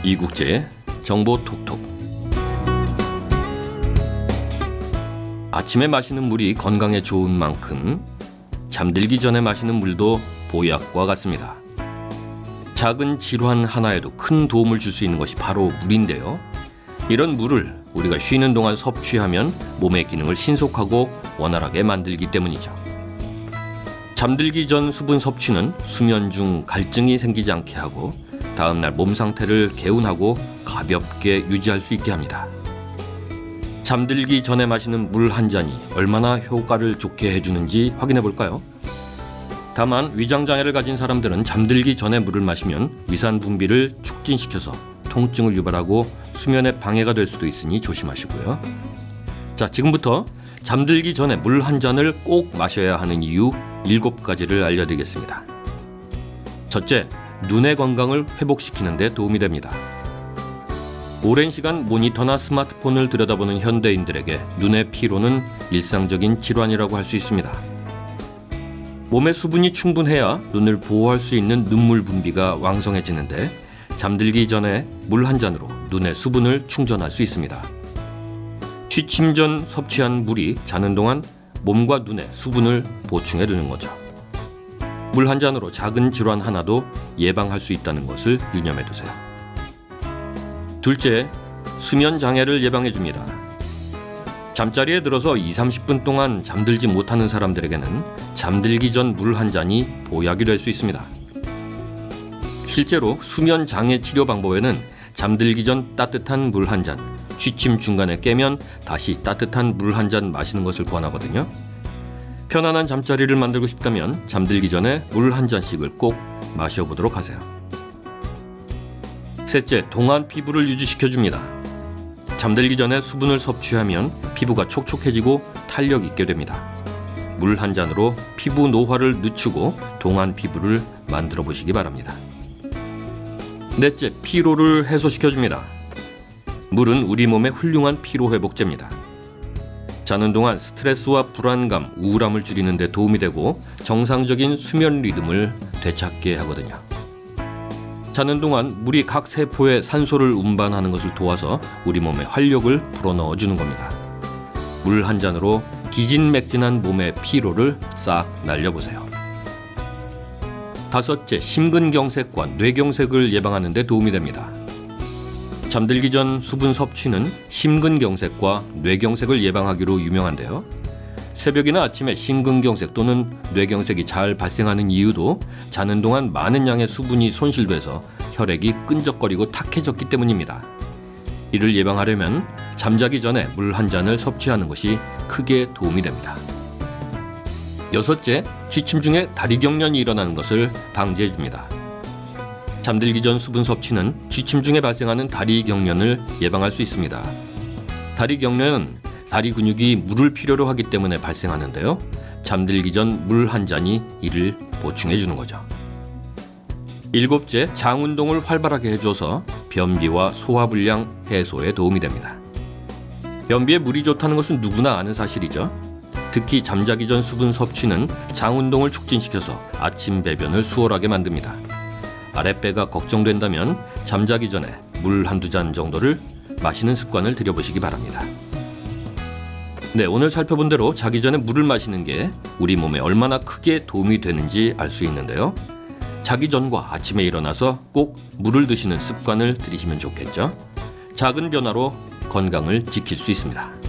이국제의 정보 톡톡. 아침에 마시는 물이 건강에 좋은 만큼 잠들기 전에 마시는 물도 보약과 같습니다. 작은 질환 하나에도 큰 도움을 줄 수 있는 것이 바로 물인데요. 이런 물을 우리가 쉬는 동안 섭취하면 몸의 기능을 신속하고 원활하게 만들기 때문이죠. 잠들기 전 수분 섭취는 수면 중 갈증이 생기지 않게 하고 다음날 몸 상태를 개운하고 가볍게 유지할 수 있게 합니다. 잠들기 전에 마시는 물 한 잔이 얼마나 효과를 좋게 해주는지 확인해 볼까요? 다만 위장장애를 가진 사람들은 잠들기 전에 물을 마시면 위산 분비를 촉진시켜서 통증을 유발하고 수면에 방해가 될 수도 있으니 조심하시고요. 자, 지금부터 잠들기 전에 물 한 잔을 꼭 마셔야 하는 이유 7가지를 알려드리겠습니다. 첫째, 눈의 건강을 회복시키는 데 도움이 됩니다. 오랜 시간 모니터나 스마트폰을 들여다보는 현대인들에게 눈의 피로는 일상적인 질환이라고 할 수 있습니다. 몸에 수분이 충분해야 눈을 보호할 수 있는 눈물 분비가 왕성해지는데 잠들기 전에 물 한 잔으로 눈의 수분을 충전할 수 있습니다. 취침 전 섭취한 물이 자는 동안 몸과 눈에 수분을 보충해 두는 거죠. 물 한 잔으로 작은 질환 하나도 예방할 수 있다는 것을 유념해 두세요. 둘째, 수면 장애를 예방해 줍니다. 잠자리에 들어서 20-30분 동안 잠들지 못하는 사람들에게는 잠들기 전 물 한 잔이 보약이 될 수 있습니다. 실제로 수면 장애 치료 방법에는 잠들기 전 따뜻한 물 한 잔, 취침 중간에 깨면 다시 따뜻한 물 한 잔 마시는 것을 권하거든요. 편안한 잠자리를 만들고 싶다면 잠들기 전에 물 한 잔씩을 꼭 마셔보도록 하세요. 셋째, 동안 피부를 유지시켜줍니다. 잠들기 전에 수분을 섭취하면 피부가 촉촉해지고 탄력 있게 됩니다. 물 한 잔으로 피부 노화를 늦추고 동안 피부를 만들어 보시기 바랍니다. 넷째, 피로를 해소시켜줍니다. 물은 우리 몸의 훌륭한 피로회복제입니다. 자는 동안 스트레스와 불안감, 우울함을 줄이는 데 도움이 되고 정상적인 수면 리듬을 되찾게 하거든요. 자는 동안 물이 각 세포에 산소를 운반하는 것을 도와서 우리 몸에 활력을 불어넣어 주는 겁니다. 물 한 잔으로 기진맥진한 몸의 피로를 싹 날려보세요. 다섯째, 심근경색과 뇌경색을 예방하는 데 도움이 됩니다. 잠들기 전 수분 섭취는 심근경색과 뇌경색을 예방하기로 유명한데요. 새벽이나 아침에 심근경색 또는 뇌경색이 잘 발생하는 이유도 자는 동안 많은 양의 수분이 손실돼서 혈액이 끈적거리고 탁해졌기 때문입니다. 이를 예방하려면 잠자기 전에 물 한 잔을 섭취하는 것이 크게 도움이 됩니다. 여섯째, 취침 중에 다리경련이 일어나는 것을 방지해줍니다. 잠들기 전 수분 섭취는 취침 중에 발생하는 다리경련을 예방할 수 있습니다. 다리경련은 다리 근육이 물을 필요로 하기 때문에 발생하는데요. 잠들기 전 물 한 잔이 이를 보충해 주는 거죠. 일곱째, 장 운동을 활발하게 해줘서 변비와 소화불량 해소에 도움이 됩니다. 변비에 물이 좋다는 것은 누구나 아는 사실이죠. 특히 잠자기 전 수분 섭취는 장 운동을 촉진시켜서 아침 배변을 수월하게 만듭니다. 아랫배가 걱정된다면 잠자기 전에 물 한두 잔 정도를 마시는 습관을 들여보시기 바랍니다. 네, 오늘 살펴본 대로 자기 전에 물을 마시는 게 우리 몸에 얼마나 크게 도움이 되는지 알 수 있는데요. 자기 전과 아침에 일어나서 꼭 물을 드시는 습관을 들이시면 좋겠죠. 작은 변화로 건강을 지킬 수 있습니다.